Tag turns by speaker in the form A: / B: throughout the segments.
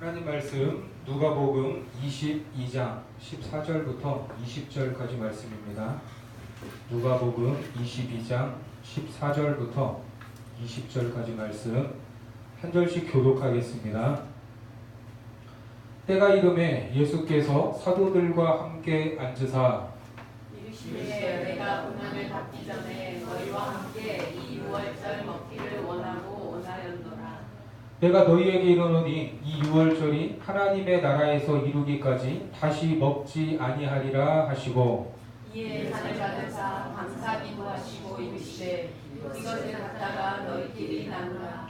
A: 하나님 말씀 누가복음 22장 14절부터 20절까지 말씀입니다. 누가복음 22장 14절부터 20절까지 말씀 한 절씩 교독하겠습니다. 때가 이름에 예수께서 사도들과 함께 앉으사
B: 이르시되 내가 고난을 받기 전에 너희와 함께 이 유월절 먹기를 원하고 원하였노라.
A: 내가 너희에게 이르노니 이 유월절이 하나님의 나라에서 이루기까지 다시 먹지 아니하리라 하시고
B: 이에 잔을 받으사 감사기도 하시고 이르시되 이것을 갖다가 너희끼리 나누라.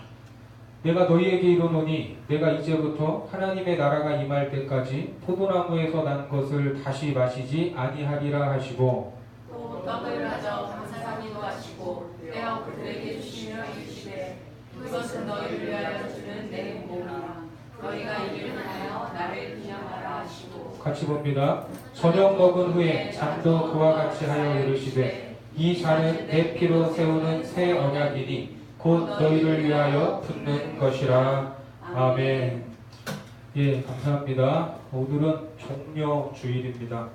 A: 내가 너희에게 이르노니 내가 이제부터 하나님의 나라가 임할 때까지 포도나무에서 난 것을 다시 마시지 아니하리라 하시고
B: 또 떡을 가져 감사하기도 하시고 떼어 그들에게 주시며 이르시되 그것은 너희를 위하여 주는 내 몸이라. 너희가 이를 하여 나를 기념하라 하시고
A: 같이 봅니다. 저녁 먹은 후에 잔도 그와 같이 하여 이르시되 이 잔은 내 피로 세우는 새 언약이니 곧 너희를 위하여 붓는 것이라. 아멘. 예, 감사합니다. 오늘은 종려주일입니다.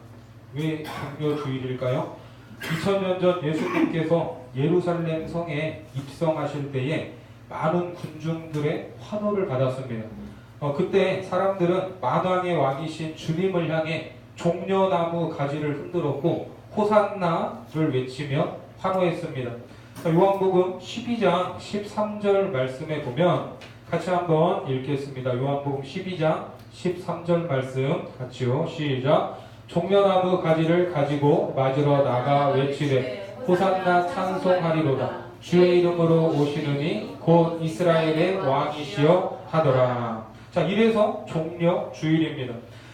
A: 왜 종려주일일까요? 2000년 전 예수님께서 예루살렘 성에 입성하실 때에 많은 군중들의 환호를 받았습니다. 그때 사람들은 만왕의 왕이신 주님을 향해 종려나무 가지를 흔들었고 호산나를 외치며 환호했습니다. 요한복음 12장 13절 말씀에 보면 같이 한번 읽겠습니다. 요한복음 12장 13절 말씀 같이요. 시작. 종려나무 가지를 가지고 맞으러 나가 외치되 호산나 찬송하리로다. 주의 이름으로 오시느니 곧 이스라엘의 왕이시여 하더라. 자, 이래서 종려주일입니다.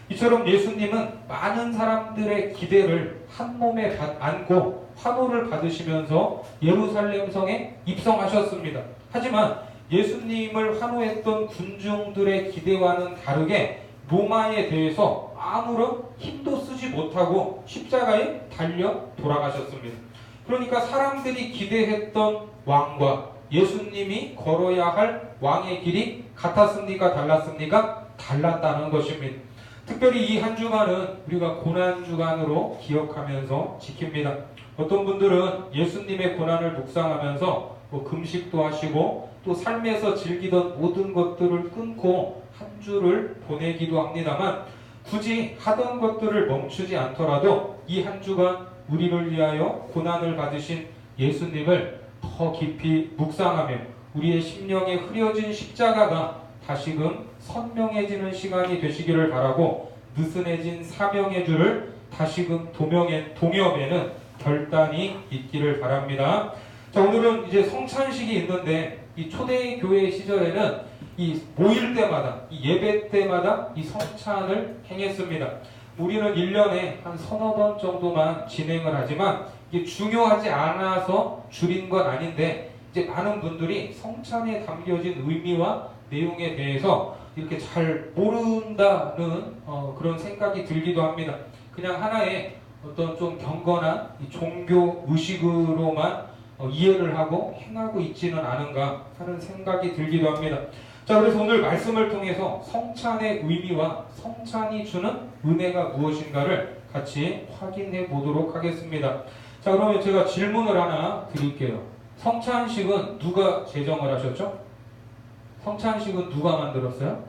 A: 이처럼 예수님은 많은 사람들의 기대를 한 몸에 안고 환호를 받으시면서 예루살렘 성에 입성하셨습니다. 하지만 예수님을 환호했던 군중들의 기대와는 다르게 로마에 대해서 아무런 힘도 쓰지 못하고 십자가에 달려 돌아가셨습니다. 그러니까 사람들이 기대했던 왕과 예수님이 걸어야 할 왕의 길이 같았습니까? 달랐습니까? 달랐다는 것입니다. 특별히 이 한 주간은 우리가 고난주간으로 기억하면서 지킵니다. 어떤 분들은 예수님의 고난을 묵상하면서 금식도 하시고 또 삶에서 즐기던 모든 것들을 끊고 한 주를 보내기도 합니다만 굳이 하던 것들을 멈추지 않더라도 이 한 주간 우리를 위하여 고난을 받으신 예수님을 더 깊이 묵상하며 우리의 심령에 흐려진 십자가가 다시금 선명해지는 시간이 되시기를 바라고 느슨해진 사명의 줄을 다시금 동여매는 결단이 있기를 바랍니다. 자, 오늘은 이제 성찬식이 있는데 이 초대교회 시절에는 이 모일 때마다 이 예배 때마다 이 성찬을 행했습니다. 우리는 1년에 한 서너 번 정도만 진행을 하지만 이게 중요하지 않아서 줄인 건 아닌데 이제 많은 분들이 성찬에 담겨진 의미와 내용에 대해서 이렇게 잘 모른다는 그런 생각이 들기도 합니다. 그냥 하나의 어떤 좀 경건한 종교 의식으로만 이해를 하고 행하고 있지는 않은가 하는 생각이 들기도 합니다. 자, 그래서 오늘 말씀을 통해서 성찬의 의미와 성찬이 주는 은혜가 무엇인가를 같이 확인해 보도록 하겠습니다. 자, 그러면 제가 질문을 하나 드릴게요. 성찬식은 누가 제정을 하셨죠? 성찬식은 누가 만들었어요?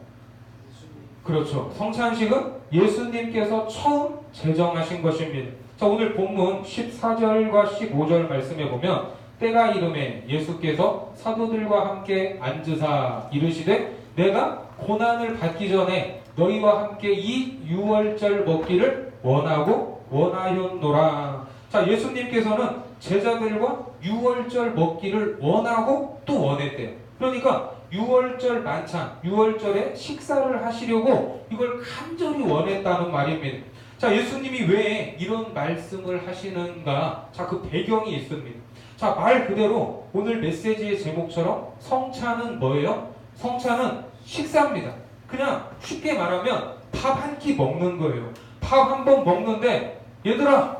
A: 그렇죠. 성찬식은 예수님께서 처음 제정하신 것입니다. 자, 오늘 본문 14절과 15절 말씀에 보면 때가 이름에 예수께서 사도들과 함께 앉으사 이르시되 내가 고난을 받기 전에 너희와 함께 이 유월절 먹기를 원하고 원하였노라. 자, 예수님께서는 제자들과 유월절 먹기를 원하고 또 원했대요. 그러니까 유월절 만찬, 유월절에 식사를 하시려고 이걸 간절히 원했다는 말입니다. 자, 예수님이 왜 이런 말씀을 하시는가? 자, 그 배경이 있습니다. 자, 말 그대로 오늘 메시지의 제목처럼 성찬은 뭐예요? 성찬은 식사입니다. 그냥 쉽게 말하면 밥 한 끼 먹는 거예요. 밥 한 번 먹는데 얘들아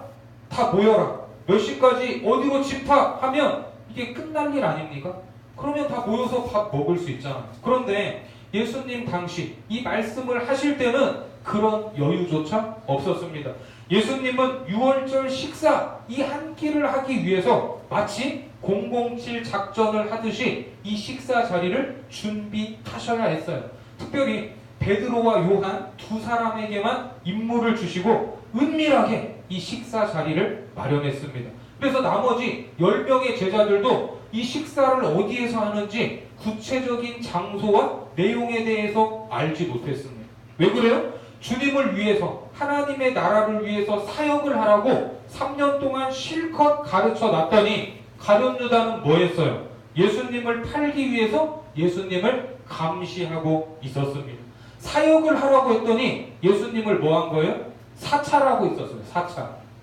A: 다 모여라. 몇 시까지 어디로 집합하면 이게 끝날 일 아닙니까? 그러면 다 모여서 밥 먹을 수 있잖아요. 그런데 예수님 당시 이 말씀을 하실 때는 그런 여유조차 없었습니다. 예수님은 6월절 식사 이 한 끼를 하기 위해서 마치 007 작전을 하듯이 이 식사 자리를 준비하셔야 했어요. 특별히 베드로와 요한 두 사람에게만 임무를 주시고 은밀하게 이 식사 자리를 마련했습니다. 그래서 나머지 10명의 제자들도 이 식사를 어디에서 하는지 구체적인 장소와 내용에 대해서 알지 못했습니다. 왜 그래요? 주님을 위해서, 하나님의 나라를 위해서 사역을 하라고 3년 동안 실컷 가르쳐 놨더니 가룟 유다는 뭐 했어요? 예수님을 팔기 위해서 예수님을 감시하고 있었습니다. 사역을 하라고 했더니 예수님을 뭐 한 거예요? 사찰하고 있었어요.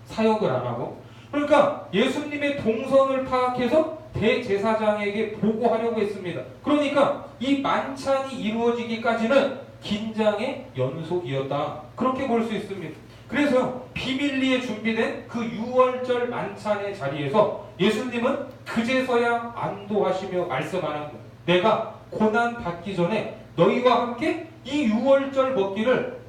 A: 사역을 안 하고. 그러니까 예수님의 동선을 파악해서 대제사장에게 보고하려고 했습니다. 그러니까 이 만찬이 이루어지기까지는 긴장의 연속이었다. 그렇게 볼 수 있습니다. 그래서 비밀리에 준비된 그 6월절 만찬의 자리에서 예수님은 그제서야 안도하시며 말씀하는 거예요. 내가 고난 받기 전에 너희와 함께 이 6월절 먹기를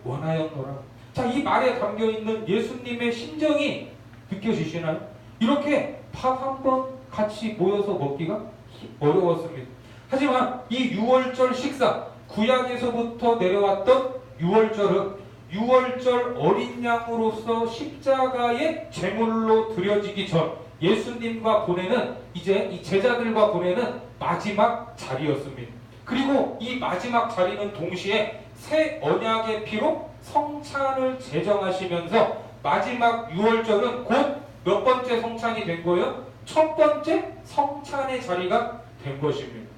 A: 원하였노라. 자, 이 말에 담겨있는 예수님의 심정이 느껴지시나요? 이렇게 밥 한 번 같이 모여서 먹기가 어려웠습니다. 하지만 이 6월절 식사, 구약에서부터 내려왔던 6월절은 6월절 어린 양으로서 십자가의 제물로 드려지기 전 예수님과 보내는, 이제 이 제자들과 보내는 마지막 자리였습니다. 그리고 이 마지막 자리는 동시에 새 언약의 피로 성찬을 제정하시면서 마지막 6월절은 곧 몇 번째 성찬이 된 거예요? 첫 번째 성찬의 자리가 된 것입니다.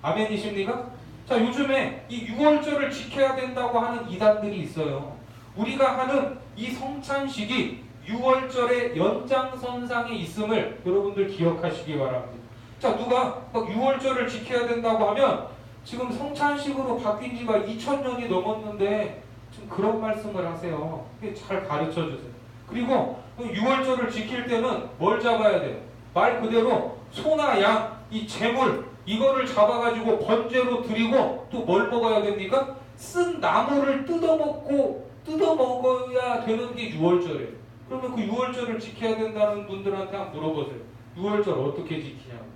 A: 아멘이십니까? 자, 요즘에 이 6월절을 지켜야 된다고 하는 이단들이 있어요. 우리가 하는 이 성찬식이 6월절의 연장선상에 있음을 여러분들 기억하시기 바랍니다. 자, 누가 막 6월절을 지켜야 된다고 하면 지금 성찬식으로 바뀐 지가 2000년이 넘었는데 지금 그런 말씀을 하세요. 잘 가르쳐 주세요. 그리고 6월절을 지킬 때는 뭘 잡아야 돼요? 말 그대로 소나 양, 이 재물, 이거를 잡아가지고 번제로 드리고 또 뭘 먹어야 됩니까? 쓴 나무를 뜯어먹어야 되는 게 6월절이에요. 그러면 그 6월절을 지켜야 된다는 분들한테 한번 물어보세요. 6월절 어떻게 지키냐고.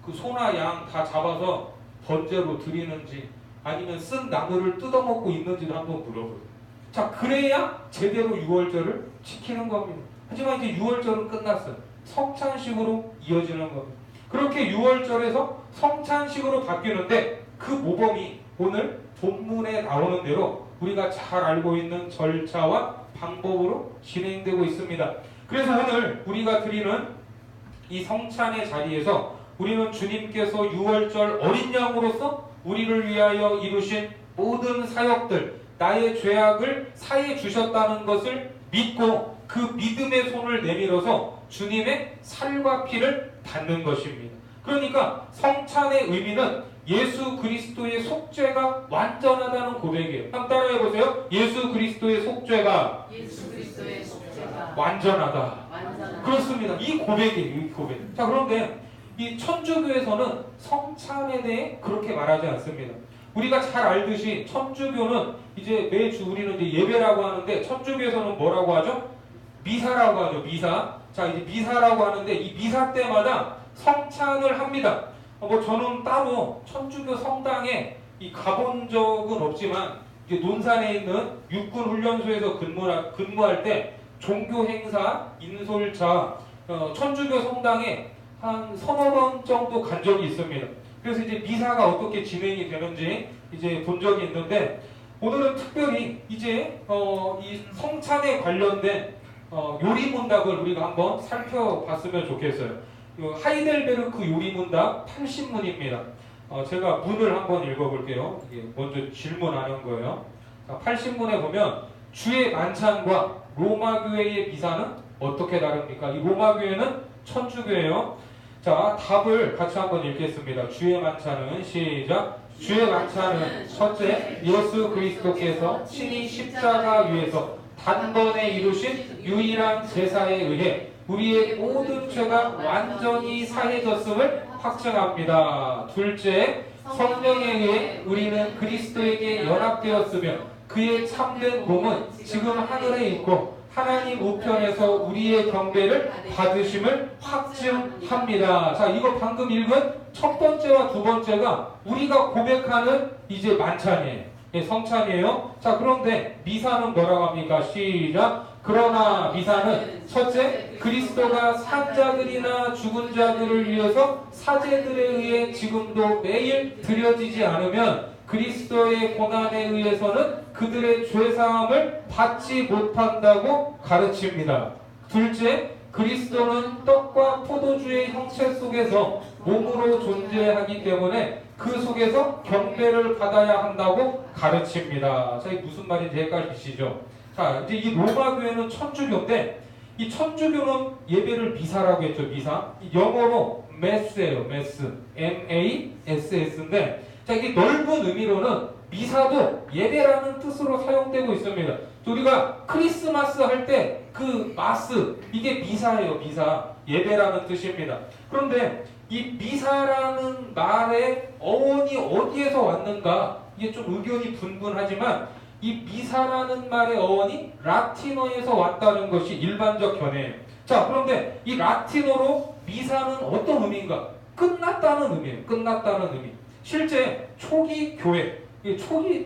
A: 그 소나 양 다 잡아서 번제로 드리는지 아니면 쓴 나무를 뜯어먹고 있는지도 한번 물어보세요. 자, 그래야 제대로 6월절을 지키는 겁니다. 하지만 이제 6월절은 끝났어요. 성찬식으로 이어지는 겁니다. 그렇게 6월절에서 성찬식으로 바뀌는데 그 모범이 오늘 본문에 나오는 대로 우리가 잘 알고 있는 절차와 방법으로 진행되고 있습니다. 그래서 오늘 우리가 드리는 이 성찬의 자리에서 우리는 주님께서 6월절 어린 양으로서 우리를 위하여 이루신 모든 사역들, 나의 죄악을 사해 주셨다는 것을 믿고 그 믿음의 손을 내밀어서 주님의 살과 피를 받는 것입니다. 그러니까 성찬의 의미는 예수 그리스도의 속죄가 완전하다는 고백이에요. 한번 따라해 보세요. 예수 그리스도의 속죄가 완전하다. 그렇습니다. 이 고백이에요. 이 고백. 자, 그런데 이 천주교에서는 성찬에 대해 그렇게 말하지 않습니다. 우리가 잘 알듯이 천주교는 이제 매주 우리는 이제 예배라고 하는데 천주교에서는 뭐라고 하죠? 미사라고 하죠. 미사. 자, 이제 미사라고 하는데 이 미사 때마다 성찬을 합니다. 저는 따로 천주교 성당에 가본 적은 없지만 이제 논산에 있는 육군훈련소에서 근무할 때 종교 행사, 인솔차, 천주교 성당에 한 서너 번 정도 간 적이 있습니다. 그래서 이제 미사가 어떻게 진행이 되는지 이제 본 적이 있는데 오늘은 특별히 이제 이 성찬에 관련된 요리문답을 우리가 한번 살펴봤으면 좋겠어요. 하이델베르크 요리문답 80문입니다. 제가 문을 한번 읽어볼게요. 이게 먼저 질문하는 거예요. 80문에 보면 주의 만찬과 로마교회의 미사는 어떻게 다릅니까? 이 로마교회는 천주교예요. 자, 답을 같이 한번 읽겠습니다. 주의 만찬은 시작. 주의 만찬은 첫째, 예수 그리스도께서 친히 십자가 위에서 단번에 이루신 유일한 제사에 의해 우리의 모든 죄가 완전히 사해졌음을 확증합니다. 둘째, 성령에 의해 우리는 그리스도에게 연합되었으며 그의 참된 몸은 지금 하늘에 있고 하나님 우편에서 우리의 경배를 받으심을 확증합니다. 자, 이거 방금 읽은 첫 번째와 두 번째가 우리가 고백하는 이제 만찬이에요. 예, 성찬이에요. 자, 그런데 미사는 뭐라고 합니까? 시작. 그러나 미사는 첫째, 그리스도가 산 자들이나 죽은 자들을 위해서 사제들에 의해 지금도 매일 드려지지 않으면 그리스도의 고난에 의해서는 그들의 죄사함을 받지 못한다고 가르칩니다. 둘째, 그리스도는 떡과 포도주의 형체 속에서 몸으로 존재하기 때문에 그 속에서 경배를 받아야 한다고 가르칩니다. 자, 이게 무슨 말인지 헷갈리시죠? 자, 이제 이 로마 교회는 천주교인데 이 천주교는 예배를 미사라고 했죠. 미사. 영어로 메스예요. 메스. M-A-S-S인데 자, 이게 넓은 의미로는 미사도 예배라는 뜻으로 사용되고 있습니다. 우리가 크리스마스 할 때 그 마스 이게 미사예요. 미사. 예배라는 뜻입니다. 그런데 이 미사라는 말의 어원이 어디에서 왔는가 이게 좀 의견이 분분하지만 이 미사라는 말의 어원이 라틴어에서 왔다는 것이 일반적 견해예요. 자, 그런데 이 라틴어로 미사는 어떤 의미인가? 끝났다는 의미예요. 끝났다는 의미. 실제 초기 교회,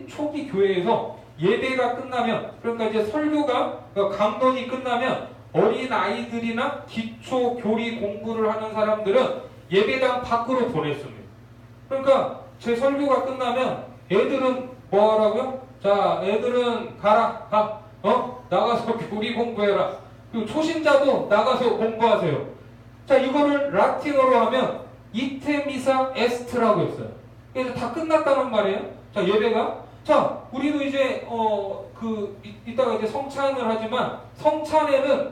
A: 초기 교회에서 예배가 끝나면, 그러니까 이제 설교가 강론이 끝나면 어린 아이들이나 기초 교리 공부를 하는 사람들은 예배당 밖으로 보냈습니다. 그러니까 제 설교가 끝나면 애들은 뭐 하라고요? 자, 애들은 가. 나가서 교리 공부해라. 그리고 초신자도 나가서 공부하세요. 자, 이거를 라틴어로 하면 이테미사 에스트라고 했어요. 그래서 다 끝났다는 말이에요. 자, 예배가. 자, 우리도 이제 이따가 이제 성찬을 하지만 성찬에는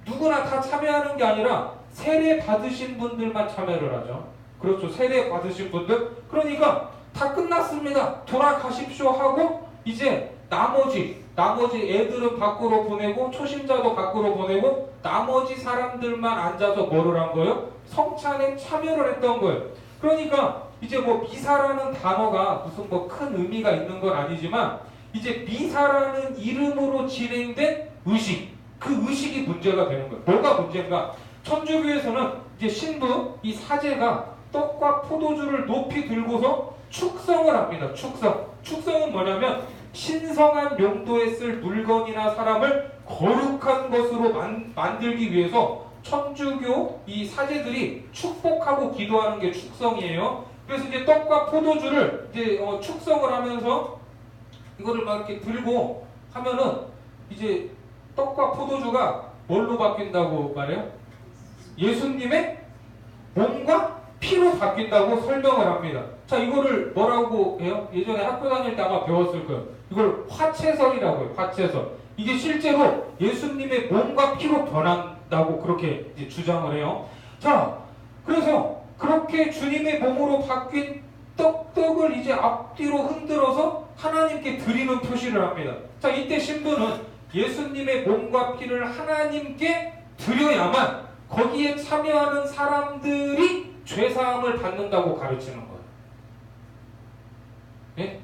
A: 누구나 다 참여하는 게 아니라 세례 받으신 분들만 참여를 하죠. 그렇죠. 세례 받으신 분들. 그러니까 다 끝났습니다. 돌아가십시오 하고 이제 나머지 애들은 밖으로 보내고 초신자도 밖으로 보내고 나머지 사람들만 앉아서 뭐를 한 거예요? 성찬에 참여를 했던 거예요. 그러니까 이제 뭐 미사라는 단어가 무슨 뭐 큰 의미가 있는 건 아니지만 이제 미사라는 이름으로 진행된 의식, 그 의식이 문제가 되는 거예요. 뭐가 문제인가? 천주교에서는 이제 신부, 이 사제가 떡과 포도주를 높이 들고서 축성을 합니다. 축성은 뭐냐면 신성한 용도에 쓸 물건이나 사람을 거룩한 것으로 만들기 위해서 천주교 이 사제들이 축복하고 기도하는 게 축성이에요. 그래서 이제 떡과 포도주를 이제 축성을 하면서 이거를 막 이렇게 들고 하면은 이제 떡과 포도주가 뭘로 바뀐다고 말해요? 예수님의 몸과 피로 바뀐다고 설명을 합니다. 자, 이거를 뭐라고 해요? 예전에 학교 다닐 때 아마 배웠을 거예요. 이걸 화채설이라고 해요. 화채설. 이게 실제로 예수님의 몸과 피로 변한다고 그렇게 이제 주장을 해요. 자, 그래서 그렇게 주님의 몸으로 바뀐 떡을 이제 앞뒤로 흔들어서 하나님께 드리는 표시를 합니다. 자, 이때 신부는 예수님의 몸과 피를 하나님께 드려야만 거기에 참여하는 사람들이 죄사함을 받는다고 가르치는 거예요. 네?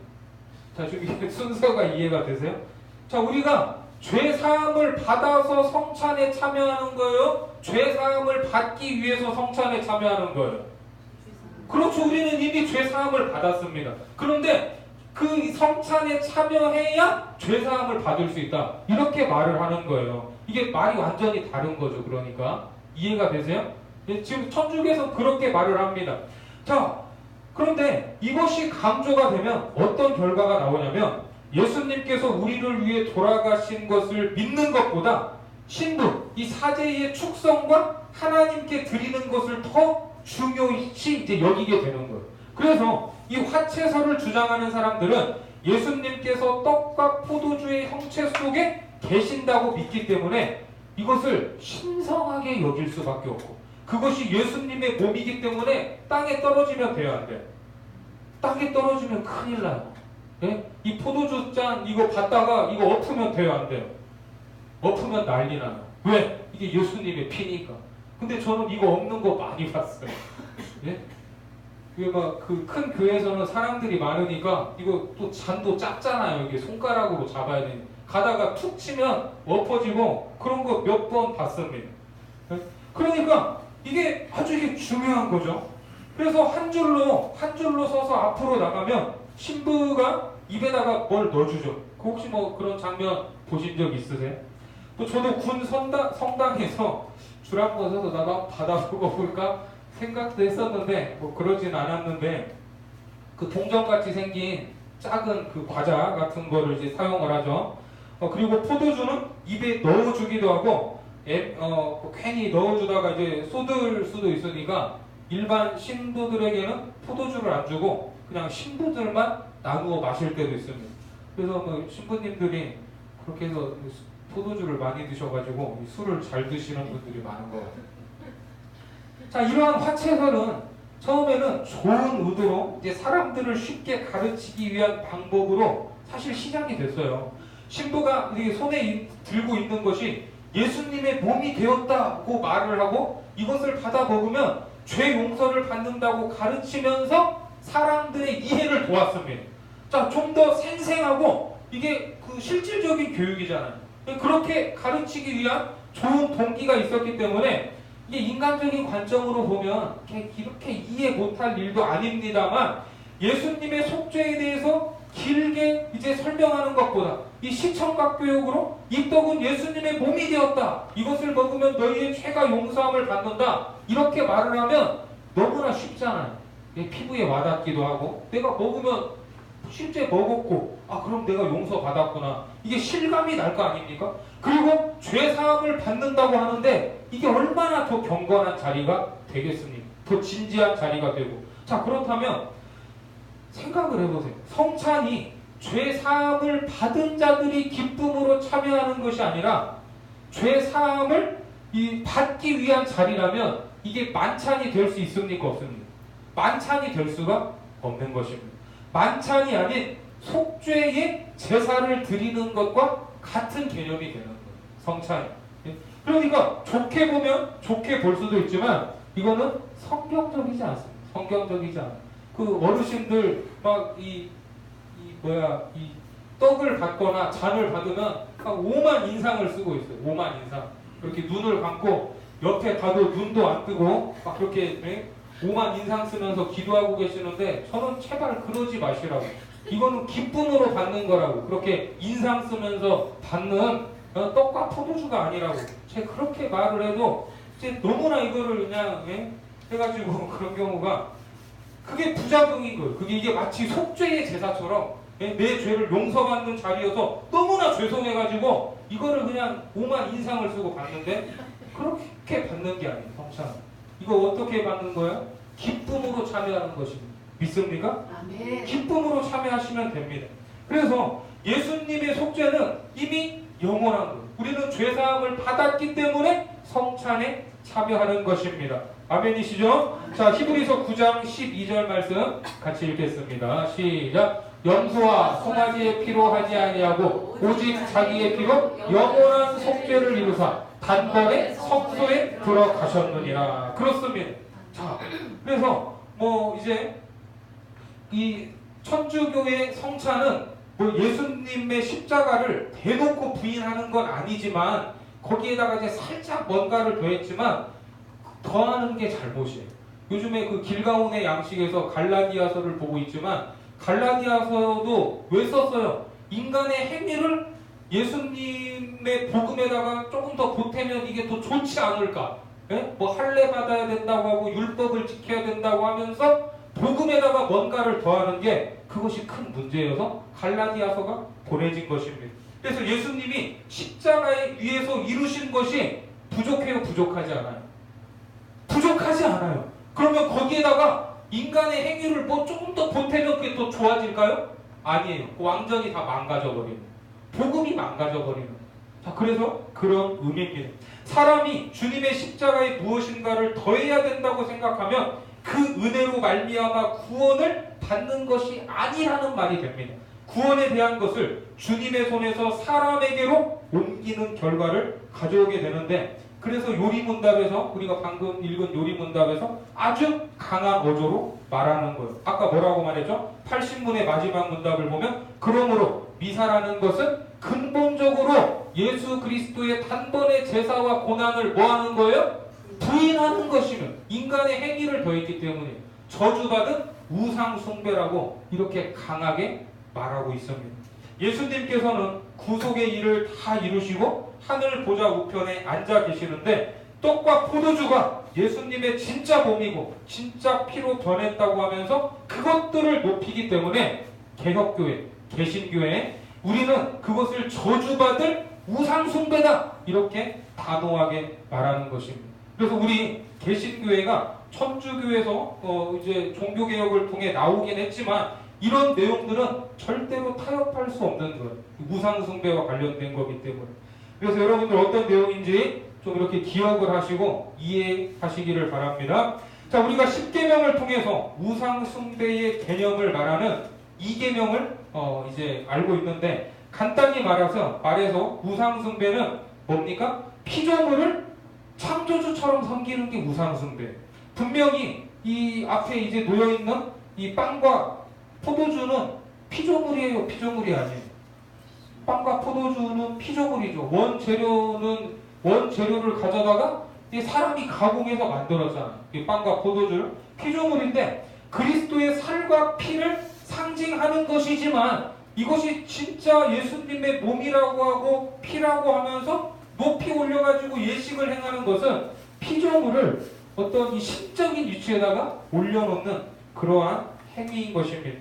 A: 자, 지금 순서가 이해가 되세요? 자, 우리가 죄사함을 받아서 성찬에 참여하는 거예요? 죄사함을 받기 위해서 성찬에 참여하는 거예요? 그렇죠. 우리는 이미 죄사함을 받았습니다. 그런데 그 성찬에 참여해야 죄사함을 받을 수 있다. 이렇게 말을 하는 거예요. 이게 말이 완전히 다른 거죠. 그러니까 이해가 되세요? 지금 천주교에서 그렇게 말을 합니다. 자, 그런데 이것이 강조가 되면 어떤 결과가 나오냐면 예수님께서 우리를 위해 돌아가신 것을 믿는 것보다 신부, 이 사제의 축성과 하나님께 드리는 것을 더 중요시 이제 여기게 되는 거예요. 그래서 이 화채설을 주장하는 사람들은 예수님께서 떡과 포도주의 형체 속에 계신다고 믿기 때문에 이것을 신성하게 여길 수밖에 없고 그것이 예수님의 몸이기 때문에 땅에 떨어지면 돼요, 안 돼요? 땅에 떨어지면 큰일 나요. 예? 이 포도주 잔 이거 받다가 이거 엎으면 돼요, 안 돼요? 엎으면 난리 나요. 왜? 이게 예수님의 피니까. 근데 저는 이거 없는 거 많이 봤어요. 예? 이게 막 그 큰 교회에서는 사람들이 많으니까 이거 또 잔도 작잖아요. 이게 손가락으로 잡아야 되니 가다가 툭 치면 엎어지고 그런 거 몇 번 봤습니다. 그러니까 이게 아주 이게 중요한 거죠. 그래서 한 줄로 서서 앞으로 나가면 신부가 입에다가 뭘 넣어주죠. 그 혹시 뭐 그런 장면 보신 적 있으세요? 또 저도 군 성당에서 줄 한 번 서서 나도 받아보고 볼까 생각도 했었는데 뭐 그러진 않았는데 그 동전같이 생긴 작은 그 과자 같은 거를 이제 사용을 하죠. 그리고 포도주는 입에 넣어주기도 하고 괜히 넣어주다가 이제 쏟을 수도 있으니까 일반 신부들에게는 포도주를 안 주고 그냥 신부들만 나누어 마실 때도 있습니다. 그래서 뭐 신부님들이 그렇게 해서 포도주를 많이 드셔가지고 술을 잘 드시는 분들이 많은 것 같아요. 자, 이러한 화채설은 처음에는 좋은 의도로 이제 사람들을 쉽게 가르치기 위한 방법으로 사실 시작이 됐어요. 신부가 손에 들고 있는 것이 예수님의 몸이 되었다고 말을 하고 이것을 받아 먹으면 죄 용서를 받는다고 가르치면서 사람들의 이해를 도왔습니다. 자, 좀 더 생생하고 이게 그 실질적인 교육이잖아요. 그렇게 가르치기 위한 좋은 동기가 있었기 때문에 이게 인간적인 관점으로 보면 이렇게 이해 못할 일도 아닙니다만 예수님의 속죄에 대해서 길게 이제 설명하는 것보다 이 시청각 교육으로 이 떡은 예수님의 몸이 되었다. 이것을 먹으면 너희의 죄가 용서함을 받는다. 이렇게 말을 하면 너무나 쉽잖아요. 피부에 와닿기도 하고 내가 먹으면 실제 먹었고 그럼 내가 용서받았구나. 이게 실감이 날 거 아닙니까? 그리고 죄사함을 받는다고 하는데 이게 얼마나 더 경건한 자리가 되겠습니까? 더 진지한 자리가 되고. 자, 그렇다면 생각을 해보세요. 성찬이 죄사함을 받은 자들이 기쁨으로 참여하는 것이 아니라 죄사함을 받기 위한 자리라면 이게 만찬이 될 수 있습니까? 없습니까? 만찬이 될 수가 없는 것입니다. 만찬이 아닌 속죄의 제사를 드리는 것과 같은 개념이 되는 거예요. 성찬이. 그러니까 좋게 보면 좋게 볼 수도 있지만 이거는 성경적이지 않습니다. 성경적이지 않아요. 그 어르신들 막 이 떡을 받거나 잔을 받으면 막 오만 인상을 쓰고 있어요. 오만 인상. 그렇게 눈을 감고 옆에 가도 눈도 안 뜨고 막 그렇게 오만 인상 쓰면서 기도하고 계시는데 저는 제발 그러지 마시라고. 이거는 기쁨으로 받는 거라고. 그렇게 인상 쓰면서 받는 떡과 포도주가 아니라고. 제가 그렇게 말을 해도 이제 너무나 이거를 그냥 해가지고 그런 경우가 그게 부작용인 거예요. 이게 마치 속죄의 제사처럼 내 죄를 용서받는 자리여서 너무나 죄송해가지고 이거를 그냥 오만 인상을 쓰고 받는데 그렇게 받는 게 아니에요. 성찬. 이거 어떻게 받는 거예요? 기쁨으로 참여하는 것입니다. 믿습니까?
B: 아멘.
A: 기쁨으로 참여하시면 됩니다. 그래서 예수님의 속죄는 이미 영원한 거예요. 우리는 죄사함을 받았기 때문에 성찬에 참여하는 것입니다. 아멘이시죠? 자, 히브리서 9장 12절 말씀 같이 읽겠습니다. 시작. 염소와 송아지의 피로 하지 아니하고 오직 자기의 피로 영원한 속죄를 이루사 단번에 성소에 들어가셨느니라. 그렇습니다. 자, 그래서 이제 이 천주교의 성찬은 예수님의 십자가를 대놓고 부인하는 건 아니지만 거기에다가 이제 살짝 뭔가를 더했지만 더하는 게 잘못이에요. 요즘에 그 길가온의 양식에서 갈라디아서를 보고 있지만 갈라디아서도 왜 썼어요? 인간의 행위를 예수님의 복음에다가 조금 더 보태면 이게 더 좋지 않을까? 할례 받아야 된다고 하고 율법을 지켜야 된다고 하면서 복음에다가 뭔가를 더하는 게 그것이 큰 문제여서 갈라디아서가 보내진 것입니다. 그래서 예수님이 십자가에 위에서 이루신 것이 부족해요? 부족하지 않아요? 부족하지 않아요. 그러면 거기에다가 인간의 행위를 조금 더 보태면 그게 더 좋아질까요? 아니에요. 완전히 다 망가져버리는, 복음이 망가져버리는. 자, 그래서 그런 의미입니다. 사람이 주님의 십자가에 무엇인가를 더해야 된다고 생각하면 그 은혜로 말미암아 구원을 받는 것이 아니라는 말이 됩니다. 구원에 대한 것을 주님의 손에서 사람에게로 옮기는 결과를 가져오게 되는데, 그래서 요리문답에서 우리가 방금 읽은 요리문답에서 아주 강한 어조로 말하는 거예요. 아까 뭐라고 말했죠? 80문의 마지막 문답을 보면 그러므로 미사라는 것은 근본적으로 예수 그리스도의 단번의 제사와 고난을 뭐하는 거예요? 부인하는 것이며 인간의 행위를 더했기 때문에 저주받은 우상 숭배라고 이렇게 강하게 말하고 있습니다. 예수님께서는 구속의 일을 다 이루시고 하늘 보좌 우편에 앉아 계시는데 떡과 포도주가 예수님의 진짜 몸이고 진짜 피로 변했다고 하면서 그것들을 높이기 때문에 개혁교회, 개신교회 우리는 그것을 저주받을 우상숭배다 이렇게 단호하게 말하는 것입니다. 그래서 우리 개신교회가 천주교에서 이제 종교개혁을 통해 나오긴 했지만 이런 내용들은 절대로 타협할 수 없는 거예요. 우상숭배와 관련된 거기 때문에. 그래서 여러분들 어떤 내용인지 좀 이렇게 기억을 하시고 이해하시기를 바랍니다. 자, 우리가 10계명을 통해서 우상숭배의 개념을 말하는 2계명을 이제 알고 있는데 간단히 말해서 우상숭배는 뭡니까? 피조물을 창조주처럼 섬기는 게 우상숭배. 분명히 이 앞에 이제 놓여있는 이 빵과 포도주는 피조물이에요, 피조물이 아니에요. 빵과 포도주는 피조물이죠. 원재료를 가져다가 이 사람이 가공해서 만들었잖아요. 이 빵과 포도주를 피조물인데 그리스도의 살과 피를 상징하는 것이지만 이것이 진짜 예수님의 몸이라고 하고 피라고 하면서 높이 올려가지고 예식을 행하는 것은 피조물을 어떤 이 신적인 위치에다가 올려놓는 그러한 행위인 것입니다.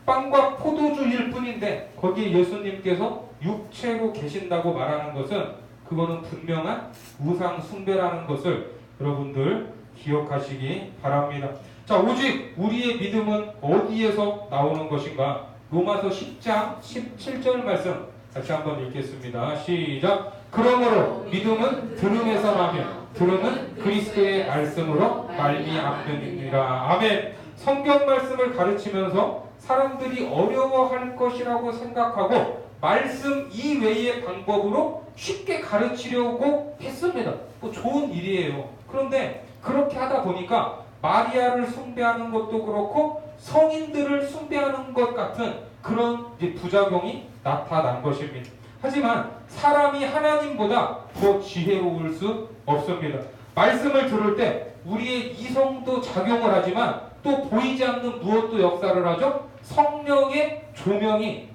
A: 빵과 포도주일 뿐인데 거기에 예수님께서 육체로 계신다고 말하는 것은 그거는 분명한 우상 숭배라는 것을 여러분들 기억하시기 바랍니다. 자, 오직 우리의 믿음은 어디에서 나오는 것인가? 로마서 10장 17절 말씀 같이 한번 읽겠습니다. 시작. 그러므로 믿음은 들음에서 나며 들음은 그리스도의 말씀으로 말미암느니라. 아멘. 성경 말씀을 가르치면서 사람들이 어려워할 것이라고 생각하고 말씀 이외의 방법으로 쉽게 가르치려고 했습니다. 뭐 좋은 일이에요. 그런데 그렇게 하다 보니까 마리아를 숭배하는 것도 그렇고 성인들을 숭배하는 것 같은 그런 이제 부작용이 나타난 것입니다. 하지만 사람이 하나님보다 더 지혜로울 수 없습니다. 말씀을 들을 때 우리의 이성도 작용을 하지만 또 보이지 않는 무엇도 역사를 하죠? 성령의 조명이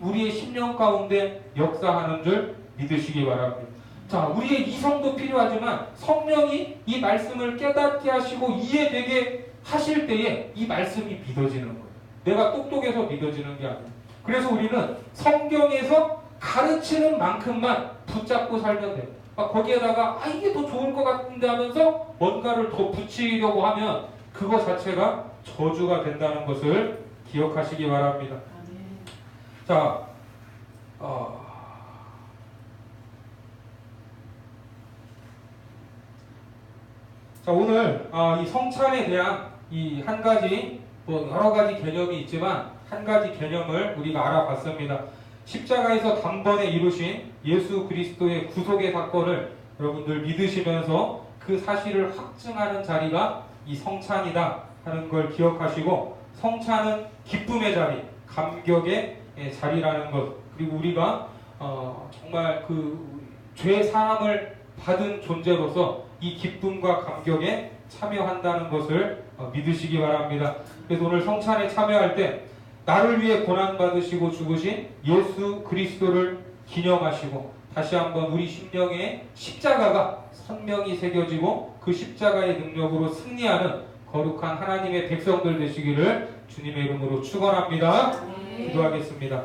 A: 우리의 심령 가운데 역사하는 줄 믿으시기 바랍니다. 자, 우리의 이성도 필요하지만 성령이 이 말씀을 깨닫게 하시고 이해되게 하실 때에 이 말씀이 믿어지는 거예요. 내가 똑똑해서 믿어지는 게 아니에요. 그래서 우리는 성경에서 가르치는 만큼만 붙잡고 살면 돼요. 거기에다가 이게 더 좋을 것 같은데 하면서 뭔가를 더 붙이려고 하면 그거 자체가 저주가 된다는 것을 기억하시기 바랍니다. 자, 오늘 이 성찬에 대한 이 한 가지 여러 가지 개념이 있지만 한 가지 개념을 우리가 알아봤습니다. 십자가에서 단번에 이루신 예수 그리스도의 구속의 사건을 여러분들 믿으시면서 그 사실을 확증하는 자리가 이 성찬이다 하는 걸 기억하시고 성찬은 기쁨의 자리, 감격의 자리라는 것 그리고 우리가 정말 그 죄 사함을 받은 존재로서 이 기쁨과 감격에 참여한다는 것을 믿으시기 바랍니다. 그래서 오늘 성찬에 참여할 때 나를 위해 고난받으시고 죽으신 예수 그리스도를 기념하시고 다시 한번 우리 심령에 십자가가 선명히 새겨지고 그 십자가의 능력으로 승리하는 거룩한 하나님의 백성들 되시기를 주님의 이름으로 축원합니다. 기도하겠습니다.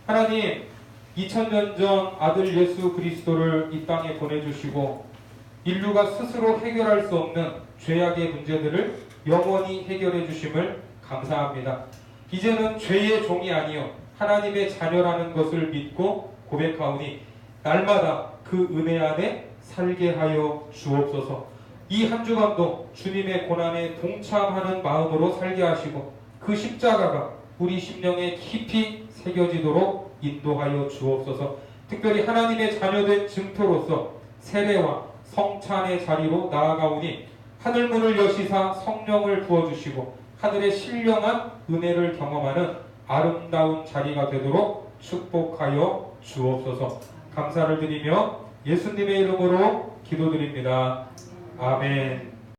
A: 하나님, 2000년 전 아들 예수 그리스도를 이 땅에 보내주시고 인류가 스스로 해결할 수 없는 죄악의 문제들을 영원히 해결해 주심을 감사합니다. 이제는 죄의 종이 아니요 하나님의 자녀라는 것을 믿고 고백하오니 날마다 그 은혜 안에 살게 하여 주옵소서. 이 한 주간도 주님의 고난에 동참하는 마음으로 살게 하시고 그 십자가가 우리 심령에 깊이 새겨지도록 인도하여 주옵소서. 특별히 하나님의 자녀된 증표로서 세례와 성찬의 자리로 나아가오니 하늘문을 여시사 성령을 부어주시고 하늘의 신령한 은혜를 경험하는 아름다운 자리가 되도록 축복하여 주옵소서. 감사를 드리며 예수님의 이름으로 기도드립니다. 아멘.